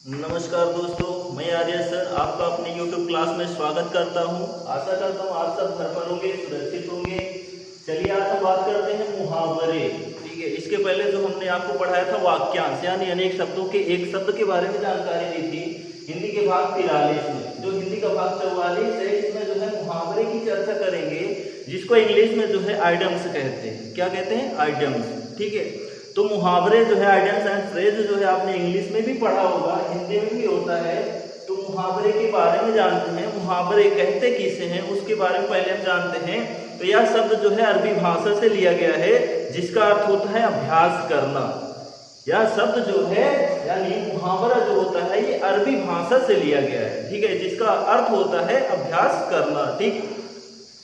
नमस्कार दोस्तों, मैं आर्य सर आपका अपने YouTube क्लास में स्वागत करता हूं। आशा करता हूं आप सब घर पर होंगे, सुरक्षित होंगे। चलिए आज हम बात करते हैं मुहावरे। ठीक है, इसके पहले जो हमने आपको पढ़ाया था वाक्यांश यानी अनेक शब्दों के एक शब्द के बारे में जानकारी दी थी हिंदी के भाग 43 में। जो हिंदी का भाग 44 है इसमें जो है मुहावरे की चर्चा करेंगे, जिसको इंग्लिश में जो है आइडियम्स कहते हैं। क्या कहते हैं? आइडियम्स। ठीक है, तो मुहावरे जो है आइडियम्स एंड फ्रेज जो है आपने इंग्लिश में भी पढ़ा होगा, हिंदी में भी होता है। तो मुहावरे के बारे में जानते हैं, मुहावरे कहते किसे हैं उसके बारे में पहले हम जानते हैं। तो यह शब्द जो है अरबी भाषा से लिया गया है, जिसका अर्थ होता है अभ्यास करना। यह शब्द जो है यानी मुहावरा जो होता है ये अरबी भाषा से लिया गया है। ठीक है, जिसका अर्थ होता है अभ्यास करना। ठीक,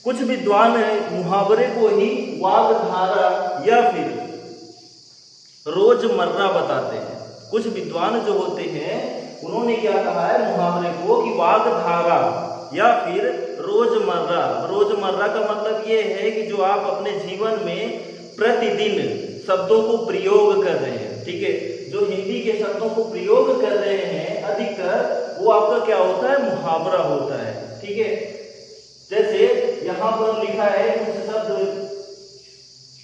कुछ विद्वान मुहावरे को ही वाग्धारा या फिर रोजमर्रा बताते हैं। कुछ विद्वान जो होते हैं उन्होंने क्या कहा है मुहावरे को कि वाग्धारा या फिर रोजमर्रा। रोजमर्रा का मतलब ये है कि जो आप अपने जीवन में प्रतिदिन शब्दों को प्रयोग कर रहे हैं। ठीक है, जो हिंदी के शब्दों को प्रयोग कर रहे हैं अधिकतर वो आपका क्या होता है? मुहावरा होता है। ठीक है, जैसे यहाँ पर लिखा है कुछ शब्द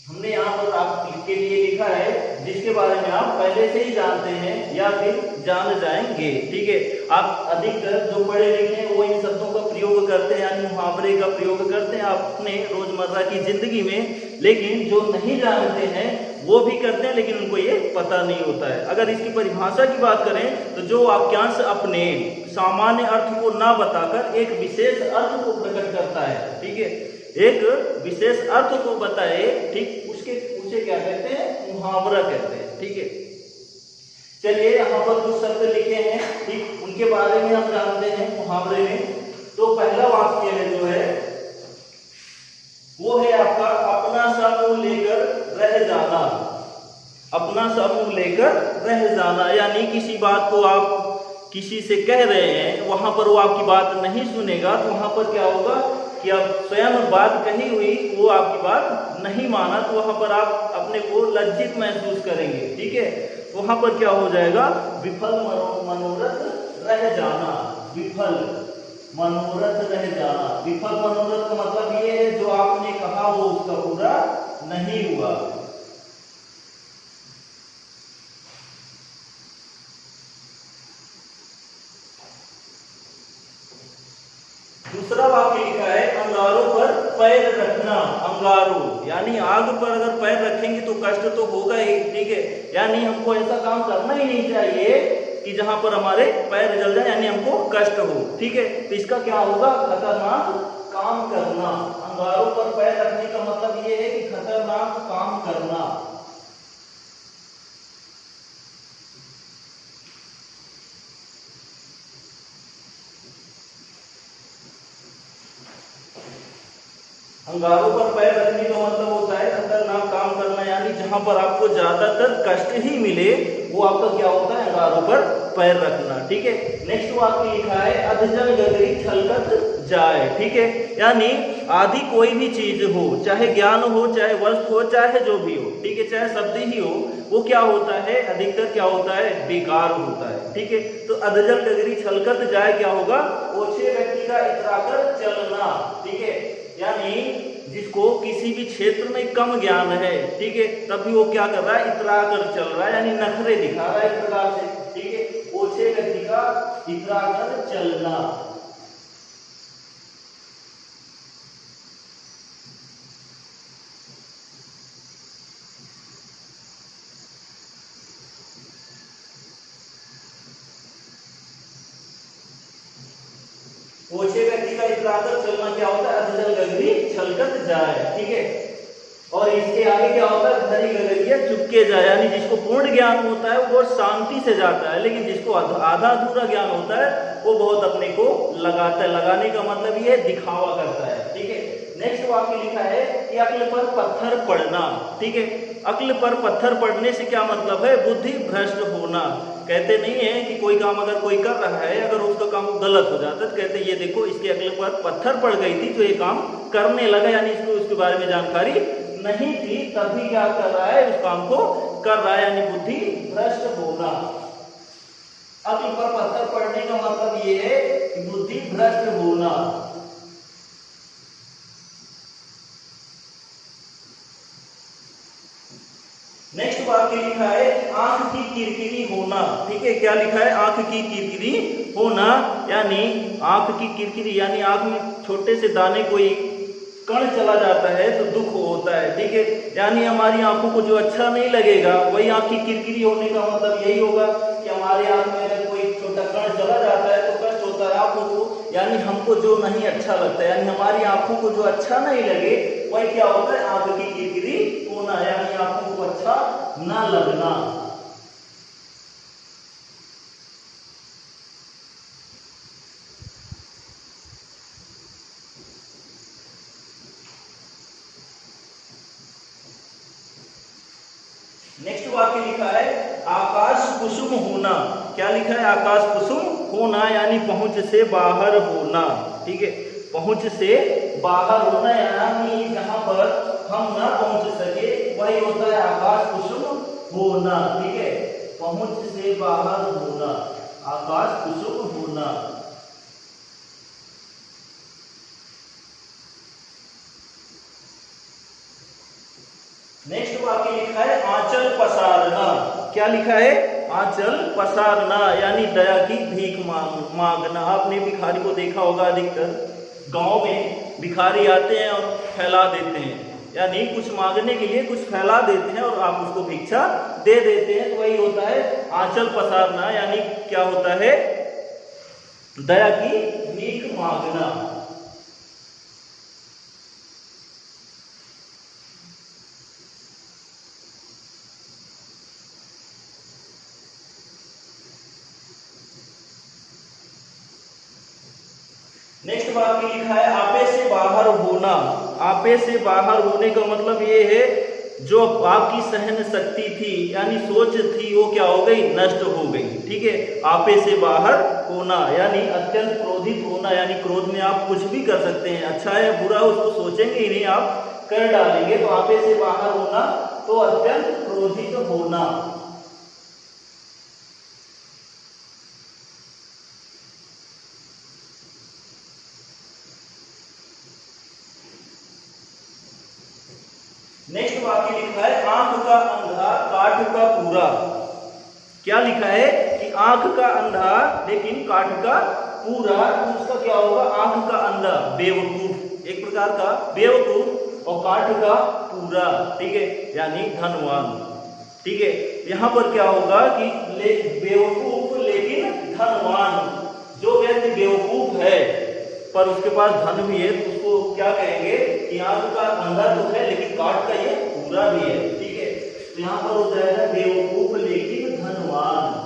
हमने यहाँ पर आपके लिए लिखा है जिसके बारे में आप पहले से ही जानते हैं या फिर जान जाएंगे। ठीक है, आप अधिकतर जो पढ़े लिखे हैं वो इन शब्दों का प्रयोग करते हैं यानी मुहावरे का प्रयोग करते हैं अपने रोजमर्रा की जिंदगी में। लेकिन जो नहीं जानते हैं वो भी करते हैं, लेकिन उनको ये पता नहीं होता है। अगर इसकी परिभाषा की बात करें तो जो वाक्यांश अपने सामान्य अर्थ को ना बताकर एक विशेष अर्थ को प्रकट करता है। ठीक है, एक विशेष अर्थ को बताए, ठीक, उसे क्या कहते हैं? मुहावरा कहते हैं। ठीक है, चलिए यहाँ पर कुछ शब्द लिखे हैं, ठीक, उनके बारे में हम जानते हैं मुहावरे में। तो पहला वाक्य है जो है वो है आपका अपना सा मुंह लेकर रह जाना। अपना सा मुंह लेकर रह जाना यानी किसी बात को आप किसी से कह रहे हैं, वहां पर वो आपकी बात नहीं सुनेगा, तो वहां पर क्या होगा कि आप स्वयं बात कही हुई वो आपकी बात नहीं माना, तो वहां पर आप अपने को लज्जित महसूस करेंगे। ठीक है, तो वहां पर क्या हो जाएगा? विफल मनोरथ रह जाना। विफल मनोरथ रह जाना। विफल मनोरथ का मतलब ये है जो आपने कहा वो उसका पूरा नहीं हुआ। दूसरा वाक्य लिखा है अंगारों पर पैर रखना। अंगारों यानी आग पर अगर पैर रखेंगे तो कष्ट तो होगा ही। ठीक है, यानी हमको ऐसा काम करना ही नहीं चाहिए कि जहां पर हमारे पैर जल जाए यानी हमको कष्ट हो। ठीक है, तो इसका क्या होगा? खतरनाक काम करना। अंगारों पर पैर रखने का मतलब ये है कि खतरनाक काम करना। अंगारों पर पैर रखने का मतलब होता है खतरनाक काम करना, यानी जहां पर आपको ज्यादातर कष्ट ही मिले वो आपका क्या होता है? अंगारों पर पैर रखना। ठीक है, नेक्स्ट वाक्य लिखा है अधजल गगरी छलकत जाए। ठीक है, यानी आदि कोई भी चीज हो, चाहे ज्ञान हो, चाहे वस्तु हो, चाहे जो भी हो, ठीक है, चाहे शब्द ही हो, वो क्या होता है? अधिकतर क्या होता है? बेकार होता है। ठीक है, तो अधजल गगरी छलकत जाए क्या होगा? ओछे व्यक्ति का इतराकर चलना। ठीक है, यानी जिसको किसी भी क्षेत्र में कम ज्ञान है, ठीक है, तब भी वो क्या कर रहा है? इतरा कर चल रहा है यानी नखरे दिखा रहा है एक प्रकार से। ठीक है, ओछे व्यक्ति का इतरा कर चलना। ओछे व्यक्ति का इतराकर चलना क्या होता है? अधजल गगरी छलकत जाए। ठीक है, और इसके आगे क्या होता है? धरी गगरिया चुपके जाए, यानी जिसको पूर्ण ज्ञान होता है वो शांति से जाता है, लेकिन जिसको आधा अधूरा ज्ञान होता है वो बहुत अपने को लगाता है। लगाने का मतलब ये दिखावा करता है। ठीक है, नेक्स्ट वाक्य लिखा है कि अक्ल पर पत्थर पड़ना। ठीक है, अक्ल पर पत्थर पड़ने से क्या मतलब है? बुद्धि भ्रष्ट होना। कहते नहीं है कि कोई काम अगर कोई कर रहा है, अगर उसका काम गलत हो जाता है तो कहते ये देखो इसके अक्ल पर पत्थर पड़ गई थी तो ये काम करने लगा, यानी इसको उसके बारे में जानकारी नहीं थी, तब भी क्या कर रहा है? उस काम को कर रहा है, यानी बुद्धि भ्रष्ट होना। अक्ल पर पत्थर पड़ने का मतलब ये है कि बुद्धि भ्रष्ट होना। नेक्स्ट वाक्य लिखा है आंख की किरकिरी होना। ठीक है, क्या लिखा है? आंख की किरकिरी होना, यानी आंख की किरकिरी यानी आंख में छोटे से दाने कोई कण चला जाता है तो दुख होता है। ठीक है, यानी हमारी आंखों को जो अच्छा नहीं लगेगा, वही आंख की किरकिरी होने का मतलब यही होगा कि हमारे आंख में अगर कोई छोटा कण चला जाता है तो कष्ट होता है आंखों को, यानी हमको जो नहीं अच्छा लगता है, यानी हमारी आंखों को जो अच्छा नहीं लगे वही क्या होता है? आंख की किरकिरी होना, यानी आंखों को अच्छा ना लगना। नेक्स्ट वाक्य लिखा है आकाश कुसुम होना। क्या लिखा है? आकाश कुसुम होना, यानी पहुंच से बाहर होना। ठीक है, पहुंच से बाहर होना, यानी जहां पर हम ना पहुंच सके वही होता है आकाश कुसुम होना। ठीक है, पहुंच से बाहर होना, आकाश कुसुम होना। नेक्स्ट वाक्य लिखा है आंचल पसारना। क्या लिखा है? आंचल पसारना, यानी दया की भीख मांगना। आपने भिखारी को देखा होगा, अधिकतर गांव में भिखारी आते हैं और फैला देते हैं, यानी कुछ मांगने के लिए कुछ फैला देते हैं और आप उसको भिक्षा दे देते हैं, तो वही होता है आंचल पसारना, यानी क्या होता है? दया की भीख मांगना। नेक्स्ट वाक्य लिखा है आपे से बाहर होना। आपे से बाहर होने का मतलब ये है जो आपकी सहन शक्ति थी यानी सोच थी वो क्या हो गई? नष्ट हो गई। ठीक है, आपे से बाहर होना यानी अत्यंत क्रोधित होना, यानी क्रोध में आप कुछ भी कर सकते हैं, अच्छा है बुरा उसको सोचेंगे ही नहीं, आप कर डालेंगे। तो आपे से बाहर होना तो अत्यंत क्रोधित होना। नेक्स्ट वाक्य लिखा है आंख का अंधा काठ का पूरा। क्या लिखा है कि आंख का अंधा लेकिन काठ का पूरा, तो उसका क्या होगा? आंख का अंधा बेवकूफ, एक प्रकार का बेवकूफ, और काठ का पूरा, ठीक है, यानी धनवान। ठीक है, यहां पर क्या होगा कि बेवकूफ लेकिन धनवान। जो व्यक्ति बेवकूफ है पर उसके पास धन भी है तो उसको क्या कहेंगे कि आंख का अंधा तो है लेकिन काठ का ये पूरा भी है। ठीक है, तो यहां पर हो जाएगा बेवकूफ लेकिन धनवान।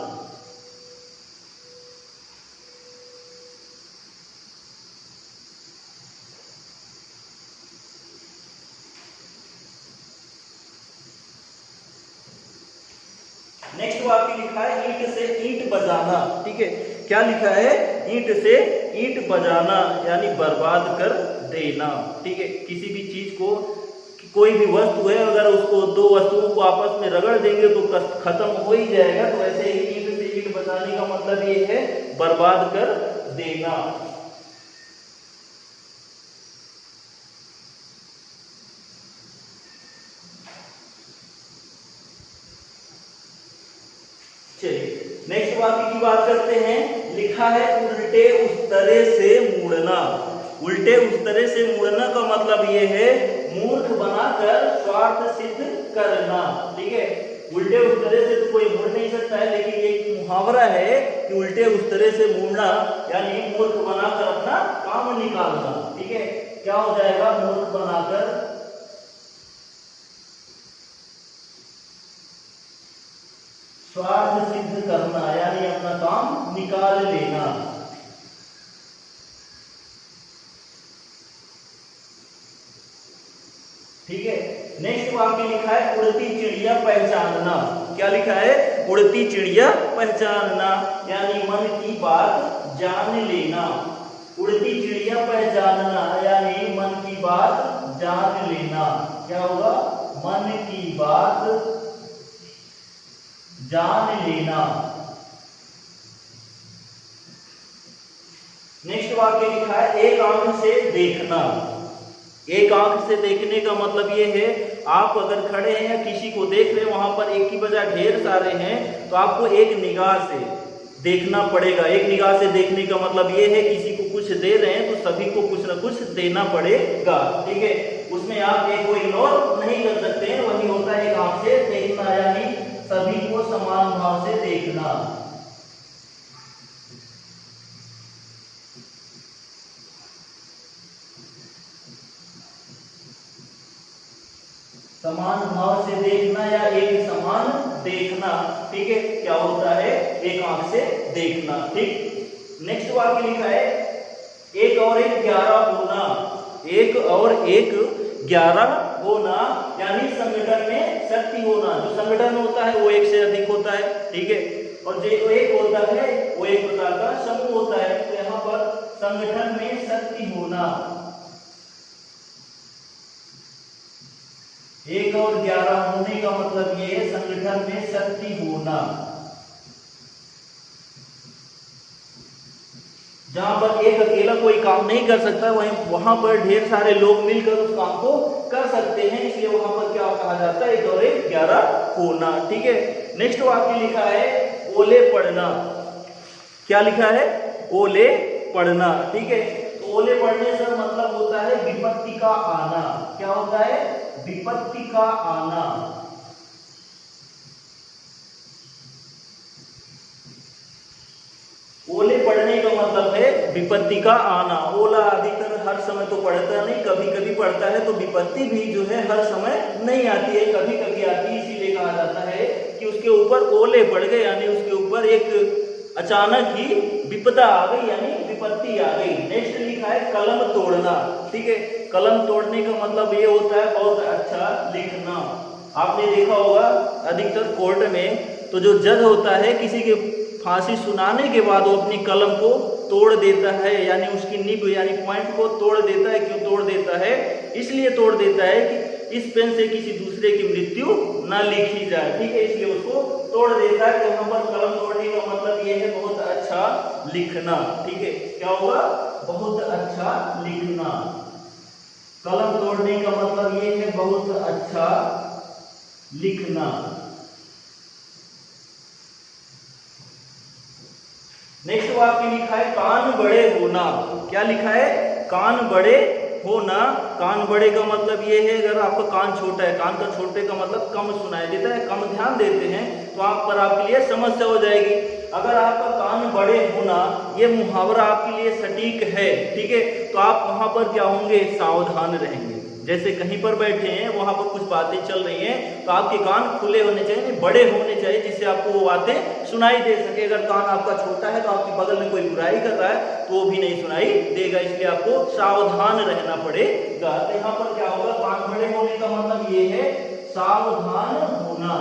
नेक्स्ट वाक्य लिखा है ईंट से ईंट बजाना। ठीक है, क्या लिखा है? ईंट से ईंट बजाना यानी बर्बाद कर देना। ठीक है, किसी भी चीज को, कोई भी वस्तु है अगर उसको दो वस्तुओं को आपस में रगड़ देंगे तो खत्म हो ही जाएगा, तो ऐसे ही ईंट से ईंट बजाने का मतलब ये है बर्बाद कर देना। चलिए नेक्स्ट वाक्य की बात करते हैं। लिखा है उल्टे उस्तरे से मुड़ना। उल्टे उस्तरे से मुड़ना का मतलब ये है मूर्ख बनाकर स्वार्थ सिद्ध करना। ठीक है, उल्टे उस्तरे से तो कोई मुड़ नहीं सकता है, लेकिन ये एक मुहावरा है कि उल्टे उस्तरे से मुड़ना यानी मूर्ख बनाकर अपना काम निकालना। ठीक है, क्या हो जाएगा? मूर्ख बनाकर स्वार्थ सिद्ध करना यानी अपना काम निकाल लेना। ठीक है, नेक्स्ट वाक्य लिखा है उड़ती चिड़िया पहचानना। क्या लिखा है? उड़ती चिड़िया पहचानना यानी मन की बात जान लेना। उड़ती चिड़िया पहचानना यानी मन की बात जान लेना। क्या होगा? मन की बात जान लेना। नेक्स्ट वाक्य लिखा है एक आंख से देखना। एक आंख से देखने का मतलब ये है, आप अगर खड़े हैं या किसी को देख रहे हैं, वहां पर एक ही बजाय ढेर सारे हैं, तो आपको एक निगाह से देखना पड़ेगा। एक निगाह से देखने का मतलब ये है, किसी को कुछ दे रहे हैं तो सभी को कुछ ना कुछ देना पड़ेगा, ठीक है। उसमें आप एक को इग्नोर नहीं कर सकते हैं। वही होता है एक आंख से देखना, यानी सभी को समान भाव से देखना। समान भाव से देखना या एक समान देखना, ठीक है, क्या होता है, एक आंख से देखना, ठीक। नेक्स्ट वाक्य लिखा है एक और एक 11 होना। एक और एक 11 होना यानी संगठन में शक्ति होना। जो संगठन होता है वो एक से अधिक होता है, ठीक है, और जो एक होता है वो एक प्रकार का समूह होता है। तो यहाँ पर संगठन में शक्ति होना, एक और 11 होने का मतलब ये है संगठन में शक्ति होना। जहां पर एक अकेला कोई काम नहीं कर सकता, वहां पर ढेर सारे लोग मिलकर उस काम को कर सकते हैं, इसलिए वहां पर क्या कहा जाता है, एक और एक 11 होना, ठीक है। नेक्स्ट वाक्य लिखा है ओले पड़ना। क्या लिखा है, ओले पड़ना, ठीक है। तो ओले पड़ने से मतलब होता है विपत्ति का आना। क्या होता है, विपत्ति का आना। ओले पड़ने का मतलब है विपत्ति का आना। ओला अधिकतर हर समय तो पड़ता नहीं, कभी कभी पड़ता है, तो विपत्ति भी जो है हर समय नहीं आती है, कभी कभी आती है। इसीलिए कहा जाता है कि उसके ऊपर ओले पड़ गए, यानी उसके ऊपर एक अचानक ही विपदा आ गई, यानी विपत्ति आ गई। नेक्स्ट लिखा है कलम तोड़ना, ठीक है। कलम तोड़ने का मतलब ये होता है बहुत अच्छा लिखना। आपने देखा होगा अधिकतर कोर्ट में तो जो जज होता है किसी के फांसी सुनाने के बाद वो अपनी कलम को तोड़ देता है, यानी उसकी निब यानी पॉइंट को तोड़ देता है। क्यों तोड़ देता है, इसलिए तोड़ देता है कि इस पेन से किसी दूसरे की मृत्यु न लिखी जाए, ठीक है, इसलिए उसको तोड़ देता है। तो यहाँ पर कलम तोड़ने का मतलब ये है बहुत अच्छा लिखना, ठीक है। क्या होगा, बहुत अच्छा लिखना। कलम तोड़ने का मतलब ये है बहुत अच्छा लिखना। नेक्स्ट वाक्य लिखा है कान बड़े होना। क्या लिखा है, कान बड़े होना। कान बड़े का मतलब ये है, अगर आपका कान छोटा है, कान का छोटे का मतलब कम सुनाई देता है, कम ध्यान देते हैं, तो आप पर आपके लिए समस्या हो जाएगी। अगर आपका कान बड़े होना ये मुहावरा आपके लिए सटीक है, ठीक है, तो आप वहां पर क्या होंगे, सावधान रहेंगे। जैसे कहीं पर बैठे हैं, वहां पर कुछ बातें चल रही हैं, तो आपके कान खुले होने चाहिए, बड़े होने चाहिए, जिससे आपको वो बातें सुनाई दे सके। अगर कान आपका छोटा है तो आपके बगल में कोई बुराई कर रहा है तो वो भी नहीं सुनाई देगा, इसलिए आपको सावधान रहना पड़ेगा। तो यहाँ पर क्या होगा, कान बड़े होने का मतलब ये है सावधान होना।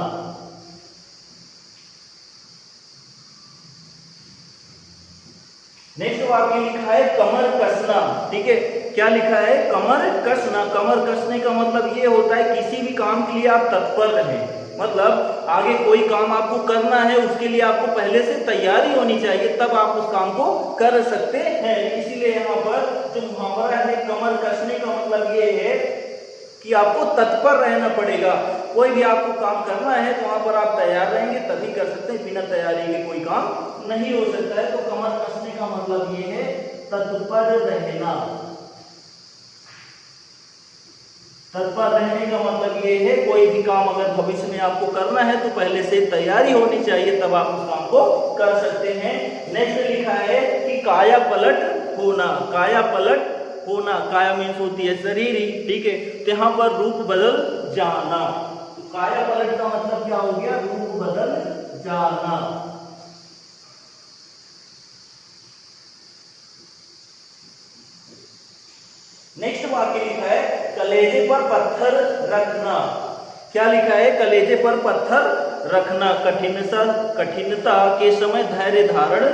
नेक्स्ट वाक्य लिखा है कमर कसना, ठीक है। क्या लिखा है, कमर कसना। कमर कसने का मतलब ये होता है किसी भी काम के लिए आप तत्पर रहें, मतलब आगे कोई काम आपको करना है, उसके लिए आपको पहले से तैयारी होनी चाहिए, तब आप उस काम को कर सकते हैं। इसीलिए यहाँ पर जो मुहावरा है कमर कसने का मतलब ये है कि आपको तत्पर रहना पड़ेगा। कोई भी आपको काम करना है तो वहां पर आप तैयार रहेंगे तभी कर सकते हैं, बिना तैयारी के कोई काम नहीं हो सकता है। तो कमर कसने का मतलब ये है तत्पर रहना। तत्पर रहने का मतलब ये है कोई भी काम अगर भविष्य में आपको करना है तो पहले से तैयारी होनी चाहिए, तब आप उस काम को कर सकते हैं। नेक्स्ट लिखा है कि काया पलट होना। काया पलट होना, काया मीन्स होती है शरीर ही, ठीक है, तो यहाँ पर रूप बदल जाना। तो काया पलट का मतलब क्या हो गया, रूप बदल जाना। नेक्स्ट वाक्य लिखा है कलेजे पर पत्थर रखना। क्या लिखा है, कलेजे पर पत्थर रखना। कठिनता के समय धैर्य धारण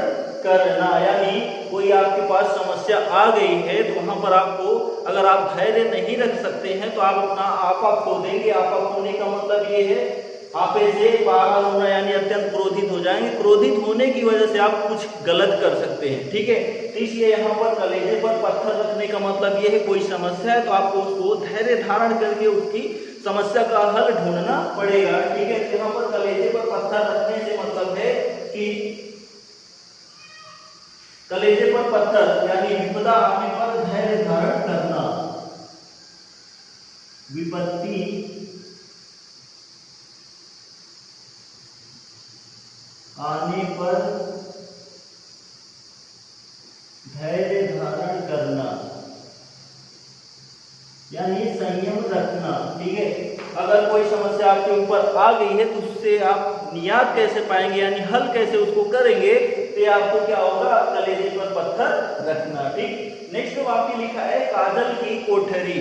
करना, यानी कोई आपके पास समस्या आ गई है तो वहां पर आपको अगर आप धैर्य नहीं रख सकते हैं तो आप अपना आपा खो देंगे। आपा खोने का मतलब ये है आपे से पागल होना यानी अत्यंत क्रोधित हो जाएंगे। क्रोधित होने की वजह से आप कुछ गलत कर सकते हैं, ठीक है। तो इसलिए यहाँ पर कलेजे पर पत्थर रखने का मतलब ये है कोई समस्या है तो आपको उसको धैर्य धारण करके उसकी समस्या का हल ढूंढना पड़ेगा, ठीक है। यहाँ पर कलेजे पर पत्थर रखने से मतलब है कि कलेजे पर पत्थर यानी विपदा आने पर धैर्य धारण करना, विपत्ति आने पर धैर्य धारण करना यानी संयम रखना, ठीक है। अगर कोई समस्या आपके ऊपर आ गई है तो उससे आप नियात कैसे पाएंगे यानी हल कैसे उसको करेंगे, तो आपको क्या होगा, कलेजे पर पत्थर रखना, ठीक। नेक्स्ट वाक्य लिखा है काजल की कोठरी।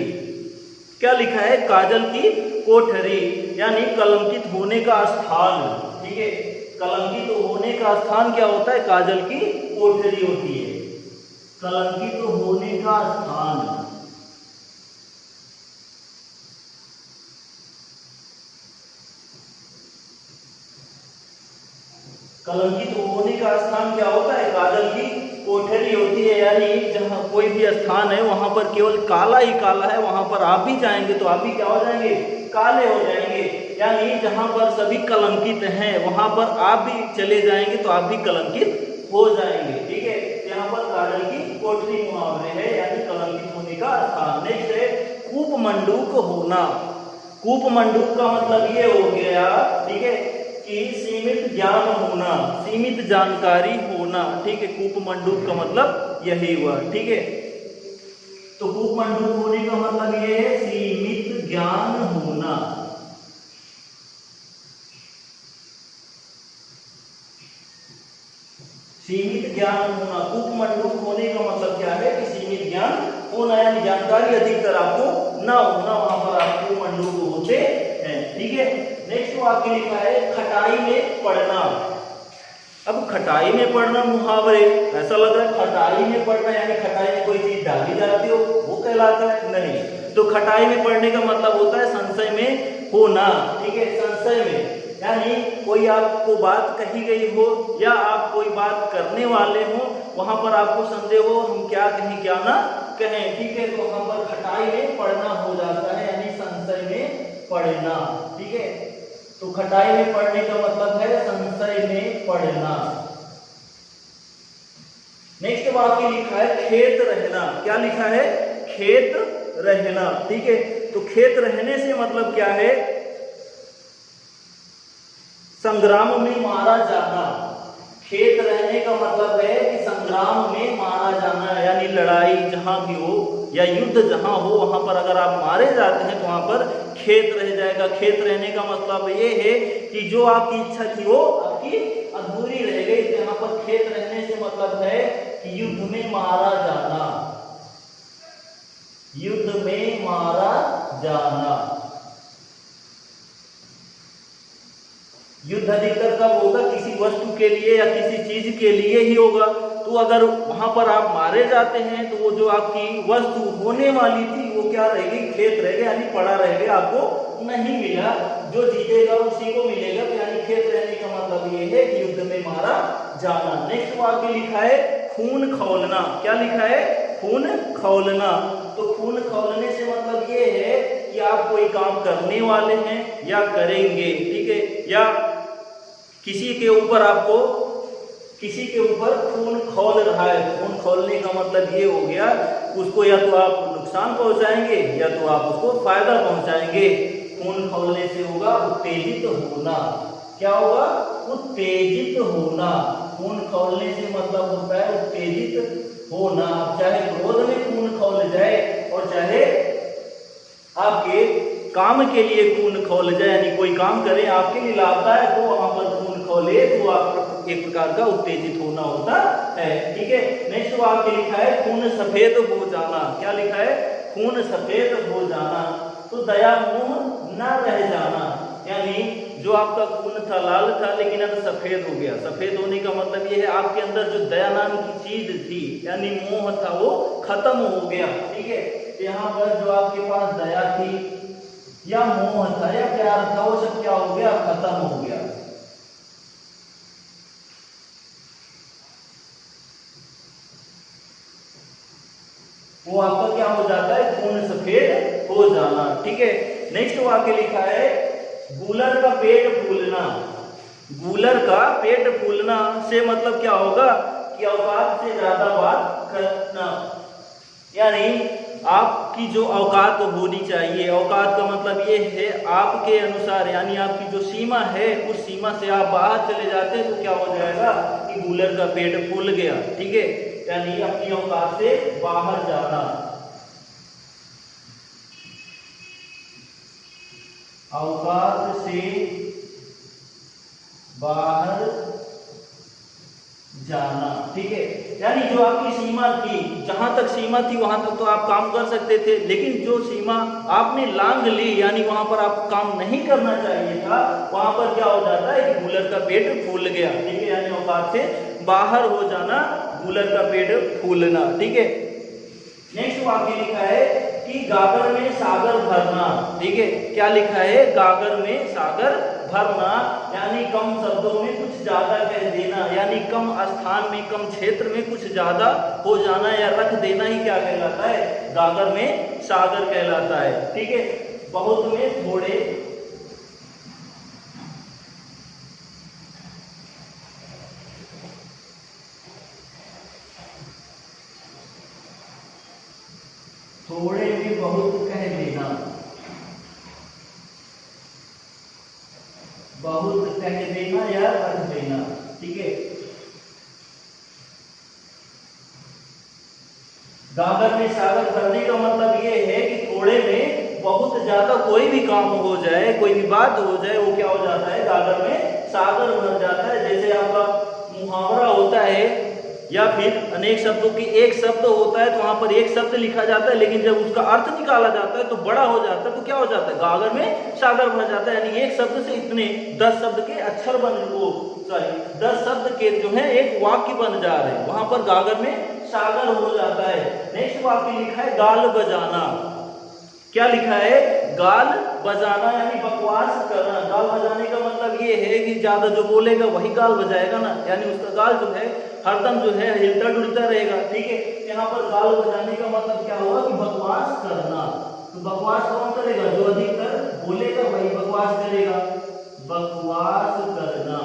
क्या लिखा है, काजल की कोठरी यानी कलंकित होने का स्थान, ठीक है। कलंकित होने का स्थान क्या होता है, काजल की कोठरी होती है, कलंकित होने का स्थान। कलंकित होने का स्थान क्या होता है, काजल की कोठरी होती है, यानी जहाँ कोई भी स्थान है वहां पर केवल काला ही काला है, वहां पर आप भी जाएंगे तो आप भी क्या हो जाएंगे, काले हो जाएंगे। यानी जहां पर सभी कलंकित हैं वहां पर आप भी चले जाएंगे तो आप भी कलंकित हो जाएंगे, ठीक है। यहाँ पर काजल की कोठरी मुहावरे है यानी कलंकित होने का स्थान। नेक्स्ट है कूपमंडूक होना। कूपमंडूक का मतलब ये हो गया, ठीक है, कि सीमित ज्ञान होना, सीमित जानकारी होना, ठीक है। कूपमंडूक का मतलब यही हुआ, ठीक है। तो कूपमंडूक होने का मतलब ये है सीमित ज्ञान होना, सीमित ज्ञान होना। कूपमंडूक होने का मतलब क्या है कि सीमित ज्ञान होना यानी जानकारी अधिकतर आपको ना होना, वहां पर आपको मंडूक होते हैं, ठीक है। नेक्स्ट वाक्य लिखा है खटाई में पड़ना। अब खटाई में पड़ना मुहावरे, ऐसा लग रहा है खटाई में पड़ना यानी खटाई में कोई चीज डाली जाती हो वो कहलाता है, नहीं। तो खटाई में पड़ने का मतलब होता है संशय में होना, ठीक है, संशय में यानी कोई आपको बात कही गई हो या आप कोई बात करने वाले हो, वहां पर आपको संदेह हो हम क्या कहें क्या ना कहें, ठीक है। तो वहां पर खटाई में पड़ना हो जाता है यानी संशय में पड़ना, ठीक है। तो खटाई में पड़ने का मतलब है संशय में पड़ना। नेक्स्ट वाक्य लिखा है खेत रहना। क्या लिखा है, खेत रहना, ठीक है। तो खेत रहने से मतलब क्या है, संग्राम में मारा जाना। खेत रहने का मतलब है कि संग्राम में मारा जाना यानी लड़ाई जहां भी हो या युद्ध जहां हो वहां पर अगर आप मारे जाते हैं तो वहां पर खेत रह जाएगा। खेत रहने का मतलब ये है कि जो आपकी इच्छा थी वो आपकी अधूरी रह गई। तो यहाँ पर खेत रहने से मतलब है कि युद्ध में मारा जाना, युद्ध में मारा जाना। युद्ध अधिकतर कब होगा, किसी वस्तु के लिए या किसी चीज के लिए ही होगा। तो अगर वहां पर आप मारे जाते हैं तो वो जो आपकी वस्तु होने वाली थी वो क्या रहेगी, खेत रह गया यानी पड़ा रह गया, आपको नहीं मिला। जो जीतेगा उसी को मिलेगा। तो यानी खेत रहने का मतलब ये है कि युद्ध में मारा जाना। नेक्स्ट वाक्य लिखा है खून खौलना। क्या लिखा है, खून खौलना। तो खून खौलने से मतलब ये है कि आप कोई काम करने वाले हैं या करेंगे, ठीक है, या किसी के ऊपर आपको किसी के ऊपर खून खौल रहा है। खून खौलने का मतलब ये हो गया उसको या तो आप नुकसान पहुंचाएंगे या तो आप उसको फायदा पहुंचाएंगे। खून खौलने से होगा उत्तेजित होना। क्या होगा, उत्तेजित होना। खून खौलने से मतलब होता है उत्तेजित होना। चाहे क्रोध में खून खौल जाए और चाहे आपके काम के लिए खून खौल जाए, यानी कोई काम करे आपके लिए लाभदायक हो वहां पर खून खौले तो आप एक प्रकार का उत्तेजित होना होता है, ठीक है। नेक्स्ट वाक्य लिखा है खून सफेद हो जाना। क्या लिखा है, खून सफेद हो जाना। तो दया मोह न रह जाना यानी जो आपका खून था लाल था लेकिन अब सफेद हो गया। सफेद होने का मतलब ये है आपके अंदर जो दया नाम की चीज थी यानी मोह था वो खत्म हो गया, ठीक है। यहाँ पर जो आपके पास दया थी या मोह था या प्यार था, वो सब क्या हो गया, खत्म हो गया। वो आपका क्या हो जाता है, खून सफेद हो जाना। ठीक है, नेक्स्ट वाक्य लिखा है गूलर का पेट फूलना। गूलर का पेट फूलना से मतलब क्या होगा कि औकात से ज्यादा बात करना, यानी आपकी जो औकात होनी चाहिए। औकात का मतलब ये है आपके अनुसार, यानी आपकी जो सीमा है उस सीमा से आप बाहर चले जाते हैं तो क्या हो जाएगा कि गूलर का पेट फूल गया। ठीक है, यानी अपनी औकात से बाहर जाना। औकात से बाहर जाना। ठीक है, यानी जो आपकी सीमा थी, जहां तक सीमा थी वहां तक तो आप काम कर सकते थे, लेकिन जो सीमा आपने लांघ ली, यानी वहां पर आपको काम नहीं करना चाहिए था, वहां पर क्या हो जाता है कि गूलर का पेट फूल गया। ठीक है, यानी औकात से बाहर हो जाना, गूलर का पेट फूलना। ठीक है, नेक्स्ट वाक्य लिखा है कि गागर में सागर भरना। ठीक है, क्या लिखा है, गागर में सागर भरना, यानी कम शब्दों में कुछ ज्यादा कह देना, यानी कम स्थान में, कम क्षेत्र में कुछ ज्यादा हो जाना या रख देना ही क्या कहलाता है, गागर में सागर कहलाता है। ठीक है, बहुत में थोड़े, थोड़े में बहुत कह देना, बहुत कह देना या रख देना। ठीक है, गागर में सागर भरने का मतलब ये है कि थोड़े में बहुत ज्यादा कोई भी काम हो जाए, कोई भी बात हो जाए, वो क्या हो जाता है, गागर में सागर भर जाता है। जैसे आपका मुहावरा होता है या फिर अनेक शब्दों की एक शब्द होता है तो वहां पर एक शब्द लिखा जाता है, लेकिन जब उसका अर्थ निकाला जाता है तो बड़ा हो जाता है, तो क्या हो जाता है, गागर में सागर भर जाता है। यानी एक शब्द से इतने 10 शब्द के अक्षर बन, वो सॉरी 10 शब्द के जो है एक वाक्य बन जा रहे हैं, वहां पर गागर में सागर हो जाता है। नेक्स्ट वाक्य लिखा है गाल बजाना। क्या लिखा है, गाल बजाना, यानी बकवास करना। गाल बजाने का मतलब ये है कि ज्यादा जो बोलेगा वही गाल बजाएगा ना, यानी उसका गाल जो है हरदम जो है हिलता डुलता रहेगा। ठीक है, यहाँ पर गाल बजाने का मतलब क्या हुआ कि बकवास करना। तो बकवास कौन करेगा, जो अधिकतर बोलेगा वही बकवास करेगा, बकवास करना।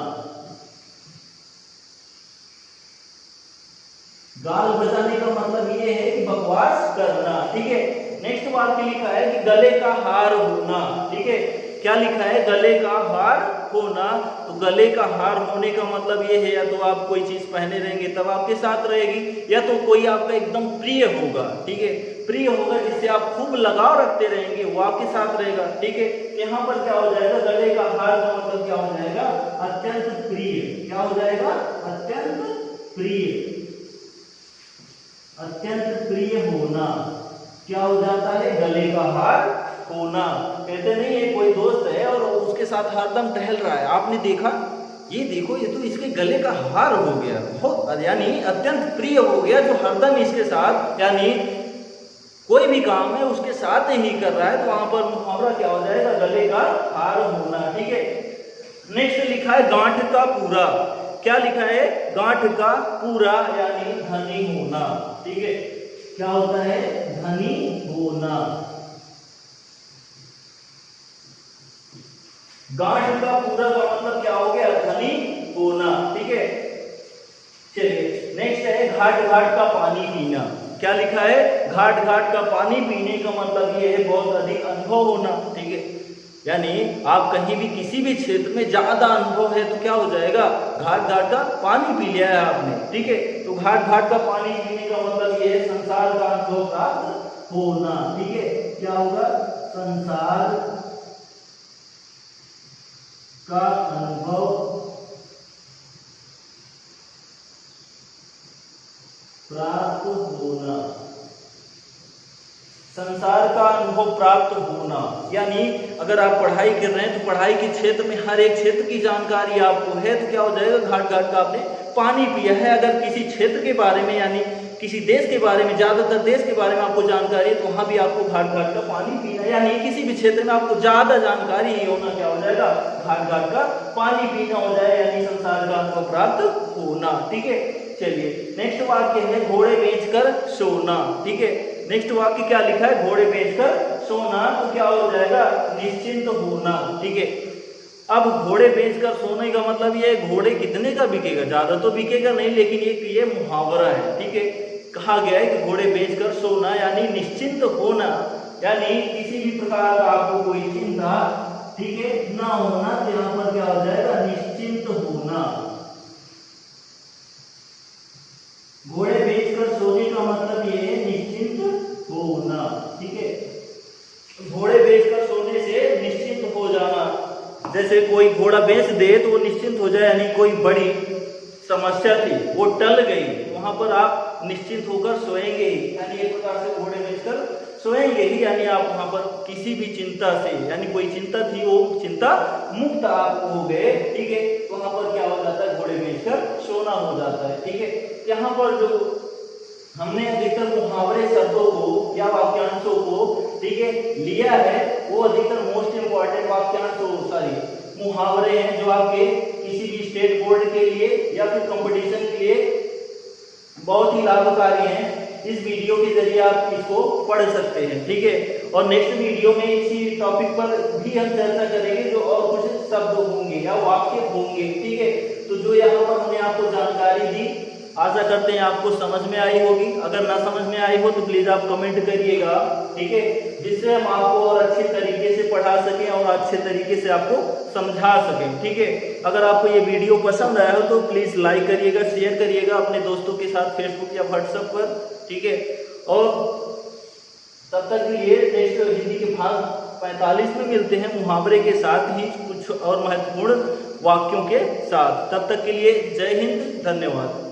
गाल बजाने का मतलब ये है कि बकवास करना। ठीक है, नेक्स्ट वाक्य लिखा है कि गले का हार होना। ठीक है, क्या लिखा है, गले का हार होना। तो गले का हार होने का मतलब ये है या तो आप कोई चीज पहने रहेंगे तब आपके साथ रहेगी, या तो कोई आपका एकदम प्रिय होगा। ठीक है, प्रिय होगा जिससे आप खूब लगाव रखते रहेंगे, वो आपके साथ रहेगा। ठीक है, यहाँ पर क्या हो जाएगा, गले का हार का मतलब क्या हो जाएगा, अत्यंत प्रिय। क्या हो जाएगा, अत्यंत प्रिय, अत्यंत प्रिय होना। क्या हो जाता है, गले का हार होना। कहते नहीं है कोई दोस्त है और उसके साथ हरदम टहल रहा है, आपने देखा, ये देखो ये तो इसके गले का हार हो गया, बहुत, यानी अत्यंत प्रिय हो गया, जो हरदम इसके साथ, यानी कोई भी काम है उसके साथ ही कर रहा है, तो वहां पर मुहावरा क्या हो जाएगा, गले का हार होना। ठीक है, नेक्स्ट लिखा है गांठ का पूरा। क्या लिखा है, गांठ का पूरा, यानी धनी होना। ठीक है, क्या होता है, धनी होना। गांठ का पूरा का मतलब क्या हो गया, धनी होना। ठीक है, चलिए नेक्स्ट है घाट घाट का पानी पीना। क्या लिखा है, घाट घाट का पानी पीने का मतलब ये है बहुत अधिक अनुभव होना। ठीक है, यानी आप कहीं भी किसी भी क्षेत्र में ज्यादा अनुभव है तो क्या हो जाएगा, घाट घाट का पानी पी लिया है आपने। ठीक है, तो घाट घाट का पानी पीने का मतलब ये है संसार का अनुभव प्राप्त होना। ठीक है, क्या होगा, संसार का अनुभव प्राप्त होना। संसार का अनुभव प्राप्त होना, यानी अगर आप पढ़ाई कर रहे हैं तो पढ़ाई के क्षेत्र में हर एक क्षेत्र की जानकारी आपको है, तो क्या हो जाएगा, घाट घाट का आपने पानी पिया है। अगर किसी क्षेत्र के बारे में, यानी किसी देश के बारे में, ज्यादातर देश के बारे में आपको जानकारी है तो वहां भी आपको घाट घाट का पानी पीना, यानी किसी भी क्षेत्र में आपको ज्यादा जानकारी ही होना क्या हो जाएगा, घाट घाट का पानी पीना हो जाए, यानी संसार का आपको प्राप्त होना। ठीक है, चलिए नेक्स्ट वाक्य है घोड़े बेचकर सोना। ठीक है, नेक्स्ट वाक्य क्या लिखा है, घोड़े बेचकर सोना, तो क्या हो जाएगा, निश्चिंत होना। ठीक है, अब घोड़े बेचकर सोने का मतलब ये घोड़े कितने का बिकेगा, ज्यादा तो बिकेगा नहीं, लेकिन एक ये मुहावरा है। ठीक है, कहा गया है कि घोड़े बेचकर सोना यानी निश्चिंत होना, यानी किसी भी प्रकार का आपको कोई चिंता, ठीक है, ना होना, तो यहाँ पर क्या हो जाएगा, निश्चिंत होना। घोड़े बेचकर सोने का मतलब ये है निश्चिंत होना। ठीक है, घोड़े बेचकर सोने से निश्चिंत हो जाना, जैसे कोई घोड़ा बेच दे तो वो निश्चिंत हो जाए, यानी कोई बड़ी समस्या थी वो टल गई, वहां पर आप निश्चिंत होकर सोएंगे ही, यानी एक प्रकार से घोड़े बेचकर सोएंगे ही, यानी आप वहां पर किसी भी चिंता से, यानी कोई चिंता थी वो चिंता मुक्त आप हो गए। ठीक है, वहां पर क्या हो जाता है, घोड़े बेचकर सोना हो जाता है। ठीक है, यहाँ पर जो हमने अधिकतर मुहावरे शब्दों को या वाक्यांशों को, ठीक है, लिया है, वो अधिकतर मोस्ट इंपॉर्टेंट वाक्यांश मुहावरे हैं जो आपके किसी भी स्टेट बोर्ड के लिए या फिर कंपटीशन के लिए बहुत ही लाभकारी हैं। इस वीडियो के जरिए आप इसको पढ़ सकते हैं। ठीक है, और नेक्स्ट वीडियो में इसी टॉपिक पर भी हम चर्चा करेंगे, जो और कुछ शब्द होंगे या वाक्य होंगे। ठीक है, तो जो यहाँ पर हमने आपको जानकारी दी, आशा करते हैं आपको समझ में आई होगी। अगर ना समझ में आई हो तो प्लीज आप कमेंट करिएगा। ठीक है, जिससे हम आपको और अच्छे तरीके से पढ़ा सकें और अच्छे तरीके से आपको समझा सकें। ठीक है, अगर आपको ये वीडियो पसंद आया हो तो प्लीज लाइक करिएगा, शेयर करिएगा अपने दोस्तों के साथ फेसबुक या व्हाट्सएप पर। ठीक है, और तब तक के लिए नेक्स्ट हिंदी के भाग 45 में मिलते हैं मुहावरे के साथ ही कुछ और महत्वपूर्ण वाक्यों के साथ। तब तक के लिए जय हिंद, धन्यवाद।